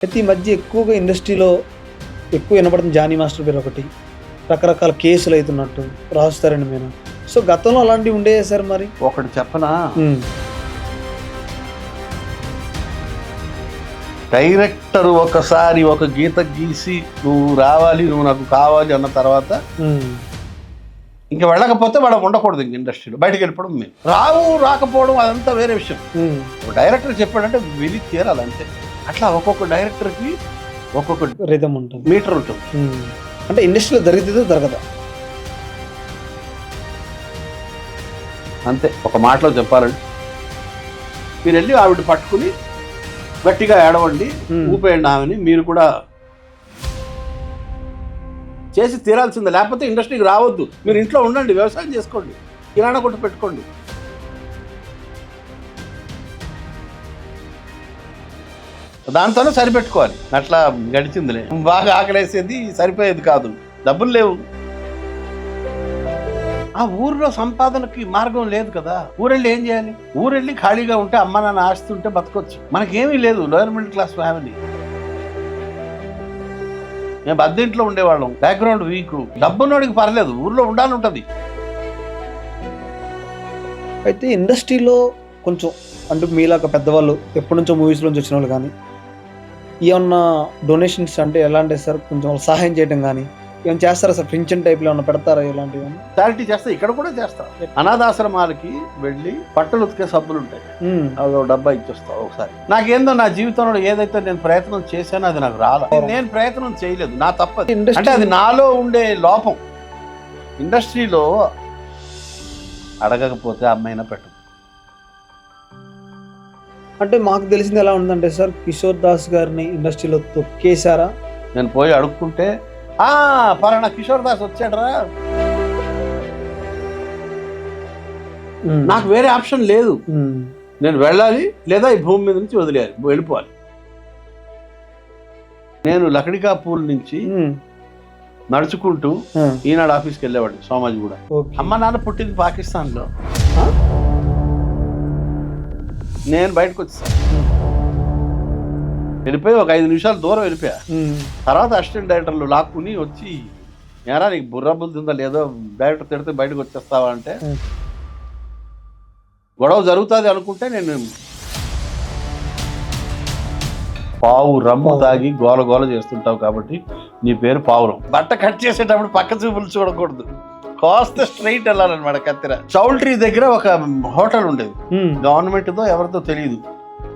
అయితే ఈ మధ్య ఎక్కువగా ఇండస్ట్రీలో ఎక్కువ వినపడుతుంది జానీ మాస్టర్ పేరు ఒకటి. రకరకాల కేసులు అవుతున్నట్టు రాస్తారండి మీరు. సో గతంలో అలాంటివి ఉండేవి సార్ మరి? ఒకటి చెప్పనా, డైరెక్టర్ ఒకసారి ఒక గీత గీసి నువ్వు రావాలి, నువ్వు నాకు కావాలి అన్న తర్వాత ఇంక వెళ్ళకపోతే వాడు ఉండకూడదు. ఇంక ఇండస్ట్రీలో బయటకు వెళ్ళిపోవడం మేము రాకపోవడం అదంతా వేరే విషయం. డైరెక్టర్ చెప్పాడంటే విని తీరాలి అంతే. అట్లా ఒక్కొక్క డైరెక్టర్కి ఒక్కొక్క రిథం ఉంటుంది, మీటర్ ఉంటుంది. అంటే ఇండస్ట్రీలో జరిగితే జరగదా అంతే. ఒక మాటలో చెప్పాలంటే మీరు వెళ్ళి ఆవిడ పట్టుకుని గట్టిగా ఏడవండి, ఊపేయండి ఆమెని. మీరు కూడా చేసి తీరాల్సిందే, లేకపోతే ఇండస్ట్రీకి రావద్దు. మీరు ఇంట్లో ఉండండి, వ్యవసాయం చేసుకోండి, కిరాణా కొట్టు పెట్టుకోండి. దాంతోనే సరిపెట్టుకోవాలి. అట్లా గడిచిందిలే. బాగా ఆకలేసేది సరిపోయేది కాదు, డబ్బులు లేవు. ఆ ఊరిలో సంపాదనకి మార్గం లేదు కదా. ఊరెళ్ళి ఏం చేయాలి? ఊరెళ్ళి ఖాళీగా ఉంటే అమ్మ నాన్న ఆస్తి ఉంటే బతకొచ్చు. మనకేమీ లేదు, లోయర్ మిడిల్ క్లాస్ ఫ్యామిలీ. మేము బద్దింట్లో ఉండేవాళ్ళం, బ్యాక్గ్రౌండ్ వీక్. డబ్బున్నోడికి పర్లేదు, ఊర్లో ఉండాలని ఉంటుంది. అయితే ఇండస్ట్రీలో కొంచెం అంటే మీలాగా పెద్దవాళ్ళు ఎప్పటి నుంచో మూవీస్ నుంచి వచ్చిన వాళ్ళు కానీ ఏమన్నా డొనేషన్స్ అంటే ఎలాంటి సార్, కొంచెం వాళ్ళు సహాయం చేయడం కానీ ఏమైనా చేస్తారా సార్? పింఛన్ టైప్లో ఏమన్నా పెడతారా? ఇలాంటివి చారిటీ చేస్తా, ఇక్కడ కూడా చేస్తా. అనాథాశ్రమాలకి వెళ్ళి బట్టలు ఉతికే సబ్బులు ఉంటాయి, అవి డబ్బా ఇచ్చేస్తావు ఒకసారి. నాకేందో నా జీవితంలో ఏదైతే నేను ప్రయత్నం చేశానో అది నాకు రాలేదు. నేను ప్రయత్నం చేయలేదు, నా తప్పది. అంటే అది నాలో ఉండే లోపం. ఇండస్ట్రీలో అడగకపోతే అమ్మాయినా పెట్టదు. అంటే మాకు తెలిసింది ఎలా ఉందంటే సార్, కిషోర్ దాస్ గారిని ఇండస్ట్రీలో తొక్కేశారా? నేను పోయి అడుక్కుంటే పలానా కిషోర్ దాస్ వచ్చాడరా, నాకు వేరే ఆప్షన్ లేదు. నేను వెళ్ళాలి, లేదా ఈ భూమి మీద నుంచి వదిలేయాలి, వెళ్ళిపోవాలి. నేను లకడికాపూల్ నుంచి నడుచుకుంటూ ఈనాడు ఆఫీస్కి వెళ్ళేవాడిని, సోమాజిగూడ. అమ్మ నాన్న పుట్టింది పాకిస్తాన్లో. నేను బయటకు వచ్చేసాను, వెళ్ళిపోయి ఒక 5 నిమిషాలు దూరం వెళ్ళిపోయా. తర్వాత అసిస్టెంట్ డైరెక్టర్లు లాక్కుని వచ్చి, ఏరా నీకు బుర్ర బుద్ధి ఉందా లేదో, డైరెక్టర్ తిడితే బయటకు వచ్చేస్తావా అంటే, గొడవ జరుగుతుంది అనుకుంటే నేను పావు రమ్ము తాగి గోల గోల చేస్తుంటావు కాబట్టి నీ పేరు పావురం. బట్ట కట్ చేసేటప్పుడు పక్క చూపులు చూడకూడదు, కాస్త స్ట్రైట్ వెళ్ళాలన్నమాట కత్తిర. చౌల్ట్రీ దగ్గర ఒక హోటల్ ఉండేది, గవర్నమెంట్తో ఎవరితో తెలియదు.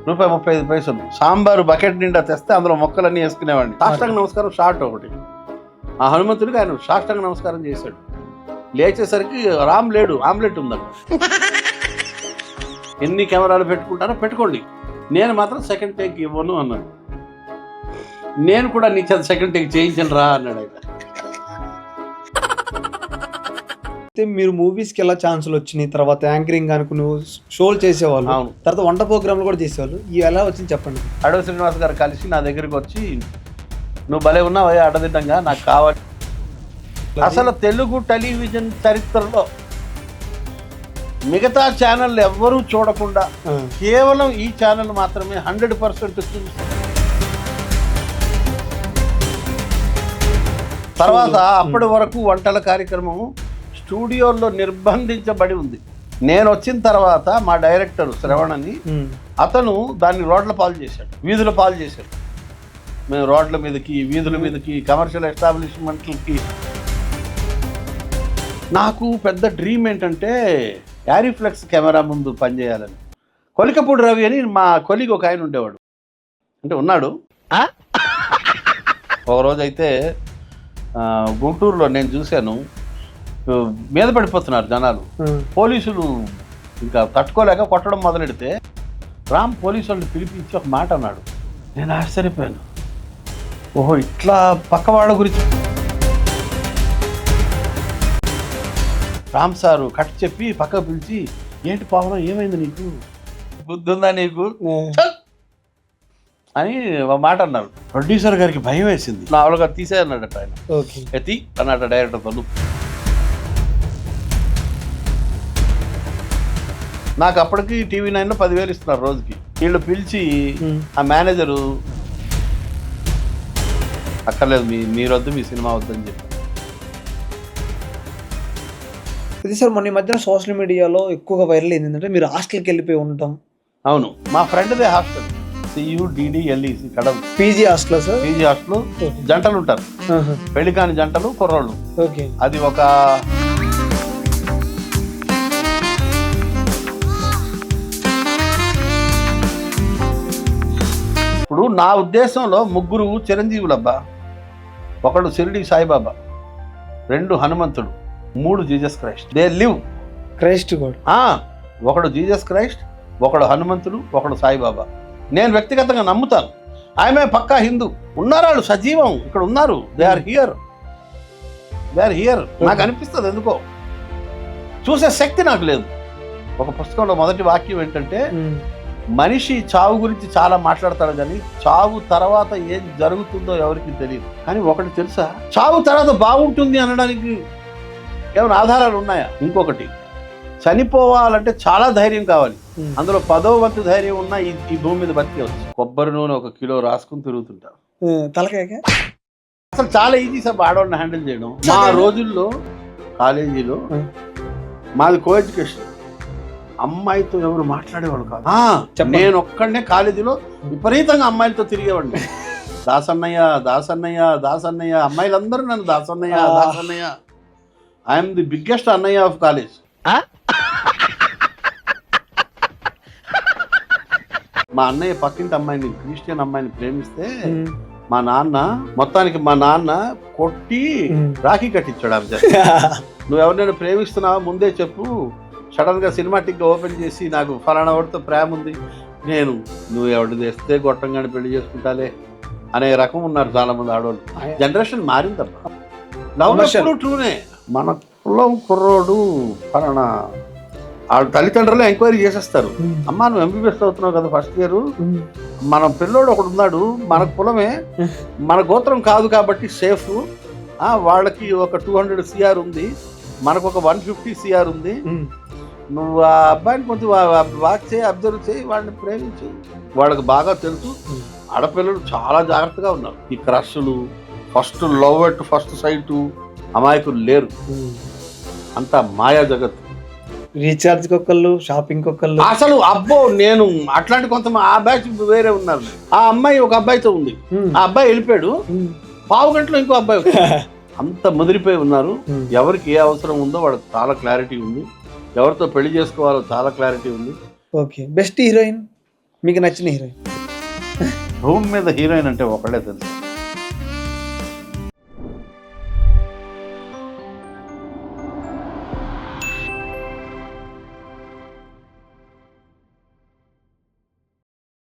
₹35 సాంబారు బకెట్ నిండా తెస్తే అందులో మొక్కలన్నీ వేసుకునేవాడిని. సాష్టాంగ నమస్కారం షార్ట్ ఒకటి. ఆ హనుమంతుడికి ఆయన సాష్టాంగ నమస్కారం చేశాడు. లేచేసరికి రామ్ లేడు, ఆమ్లెట్ ఉందంట. ఎన్ని కెమెరాలు పెట్టుకుంటారో పెట్టుకోండి, నేను మాత్రం సెకండ్ టేక్ ఇవ్వను అన్నాడు. నేను కూడా నీ చేత సెకండ్ టేక్ చేయించను రా అన్నాడు ఆయన. అయితే మీరు మూవీస్కి ఎలా ఛాన్సులు వచ్చినాయి, తర్వాత యాంకరింగ్ అనుకుని షోలు చేసేవాళ్ళు, తర్వాత వంట ప్రోగ్రాంలు కూడా చేసేవాళ్ళు, ఇవి ఎలా వచ్చింది చెప్పండి. అడవి శ్రీనివాస్ గారు కలిసి నా దగ్గరికి వచ్చి, నువ్వు భలే ఉన్నావు అడదిడ్డంగా, నాకు కావాలి. అసలు తెలుగు టెలివిజన్ చరిత్రలో మిగతా ఛానల్ ఎవ్వరూ చూడకుండా కేవలం ఈ ఛానల్ మాత్రమే 100% చూపిస్తుంది. తర్వాత అప్పటి వరకు వంటల కార్యక్రమం స్టూడియోలో నిర్బంధించబడి ఉంది. నేను వచ్చిన తర్వాత మా డైరెక్టర్ శ్రవణని, అతను దాన్ని రోడ్ల పాలు చేశాడు, వీధుల పాలు చేశాడు. మేము రోడ్ల మీదకి, వీధుల మీదకి, కమర్షియల్ ఎస్టాబ్లిష్మెంట్లకి. నాకు పెద్ద డ్రీమ్ ఏంటంటే యారీఫ్లెక్స్ కెమెరా ముందు పనిచేయాలని. కొలికపూడి రవి అని మా కొలిగి ఒక ఆయన ఉండేవాడు, అంటే ఉన్నాడు. ఒకరోజు అయితే గుంటూరులో నేను చూశాను, మీద పడిపోతున్నారు జనాలు. పోలీసులు ఇంకా తట్టుకోలేక కొట్టడం మొదలెడితే రామ్ పోలీసు వాళ్ళని పిలిపించి ఒక మాట అన్నాడు. నేను ఆశ్చర్యపోయాను, ఓహో ఇట్లా పక్క వాళ్ళ గురించి. రామ్ సారు కట్ చెప్పి పక్కకు పిలిచి, ఏంటి పావనం ఏమైంది, నీకు బుద్ధి ఉందా నీకు అని ఒక మాట అన్నారు. ప్రొడ్యూసర్ గారికి భయం వేసింది. నా ఆవిడగా తీసే అన్నాడట ఆయన. ఎత్తి అన్నట డైరెక్టర్తో. నాకు అప్పటికి TV9 10,000 ఇస్తున్నారు రోజుకి. వీళ్ళు పిలిచి ఆ మేనేజరు అక్కర్లేదు, మీరొద్దు, మీ సినిమా వద్దని చెప్పి. ఇది సార్ మొన్న ఈ మధ్యన సోషల్ మీడియాలో ఎక్కువగా వైరల్ అయింది ఏంటంటే మీరు హాస్టల్కి వెళ్ళిపోయి ఉండటం. అవును, మా ఫ్రెండ్దే హాస్టల్, CUDDLEC కడవ PG hostel sir. PG hostel జంటలు ఉంటారు, పెళ్లి కాని జంటలు, కుర్రోళ్ళు. ఓకే. అది ఒక ఇప్పుడు నా ఉద్దేశంలో ముగ్గురు చిరంజీవులబ్బా. ఒకడు షిరిడి సాయిబాబా, 2 హనుమంతుడు, 3 Jesus Christ. They live. Christ కూడా. ఒకడు జీసస్ క్రైస్ట్, ఒకడు హనుమంతుడు, ఒకడు సాయిబాబా. నేను వ్యక్తిగతంగా నమ్ముతాను. ఆమె పక్కా హిందూ. ఉన్నారు వాళ్ళు సజీవం, ఇక్కడ ఉన్నారు. They are here. నాకు అనిపిస్తుంది ఎందుకో, చూసే శక్తి నాకు లేదు. ఒక పుస్తకంలో మొదటి వాక్యం ఏంటంటే, మనిషి చావు గురించి చాలా మాట్లాడతాడు కానీ చావు తర్వాత ఏం జరుగుతుందో ఎవరికి తెలియదు. కానీ ఒకటి తెలుసా, చావు తర్వాత బాగుంటుంది అనడానికి ఏమైనా ఆధారాలు ఉన్నాయా? ఇంకొకటి, చనిపోవాలంటే చాలా ధైర్యం కావాలి. అందులో 10వ వంతు ధైర్యం ఉన్నా ఈ భూమి మీద బతికేవచ్చు. కొబ్బరి నూనె 1 కిలో రాసుకుని తిరుగుతుంటారు తలకాయ. అసలు చాలా ఈజీ సార్ ఆడవాళ్ళని హ్యాండిల్ చేయడం. మా రోజుల్లో కాలేజీలో మాది కో ఎడ్యుకేషన్, అమ్మాయితో ఎవరు మాట్లాడేవాళ్ళు కాదు. నేను ఒక్కడనే కాలేజీలో విపరీతంగా అమ్మాయిలతో తిరిగేవాడిని. దాసన్నయ్య అమ్మాయిలందరూ నన్ను దాసన్నయ్య. ఐఎమ్ ది బిగ్గెస్ట్ అన్నయ్య ఆఫ్ కాలేజ్. మా అన్నయ్య పక్కింటి అమ్మాయిని, క్రిస్టియన్ అమ్మాయిని ప్రేమిస్తే మా నాన్న కొట్టి రాఖీ కట్టించాడు. ఆమె నువ్వు ఎవరినైనా ప్రేమిస్తున్నావా ముందే చెప్పు, సడన్ గా సినిమాటిక్ గా ఓపెన్ చేసి నాకు ఫలానా వాడితో ప్రేమ ఉంది, నువ్వు ఎవరిని తెస్తే గొట్టంగానే పెళ్లి చేసుకుంటాలే అనే రకం ఉన్నారు చాలా మంది ఆడవాళ్ళు. జనరేషన్ మారిందబ్బా. లవ్ ఎప్పుడు ట్రూనే. మన కులం కుర్రోడు ఫలానా వాళ్ళ తల్లిదండ్రులు ఎంక్వైరీ చేసేస్తారు. అమ్మా నువ్వు MBBS అవుతున్నావు కదా ఫస్ట్ ఇయర్, మన పిల్లోడు ఒకడు ఉన్నాడు, మన కులమే, మన గోత్రం కాదు కాబట్టి సేఫ్. వాళ్ళకి ఒక 200 CR ఉంది, మనకు ఒక 150 CR ఉంది. నువ్వు ఆ అబ్బాయిని కొంచెం వాక్ చేయి, అబ్జర్వ్ చేయి, వాడిని ప్రేమించు. వాళ్ళకి బాగా తెలుసు ఆడపిల్లలు చాలా జాగ్రత్తగా ఉన్నారు. ఈ క్రష్లు, first love at first sight, అమాయకులు లేరు. అంతా మాయా జగత్తు. రీఛార్జ్ కొక్కళ్ళు, షాపింగ్ కొక్కళ్ళు. అసలు అబ్బో, నేను అట్లాంటి కొంతమంది ఆ బ్యాచ్ వేరే ఉన్నారు. ఆ అమ్మాయి ఒక అబ్బాయితో ఉంది, ఆ అబ్బాయి వెళ్ళిపోయాడు, పావు గంటలో ఇంకో అబ్బాయి. అంత ముదిరిపోయి ఉన్నారు. ఎవరికి ఏ అవసరం ఉందో వాళ్ళకి చాలా క్లారిటీ ఉంది, ఎవరితో పెళ్లి చేసుకోవాలో చాలా క్లారిటీ ఉంది. ఓకే. బెస్ట్ హీరోయిన్, మీకు నచ్చిన హీరోయిన్? భూమి మీద హీరోయిన్ అంటే ఒకళ్ళే తెలుసు,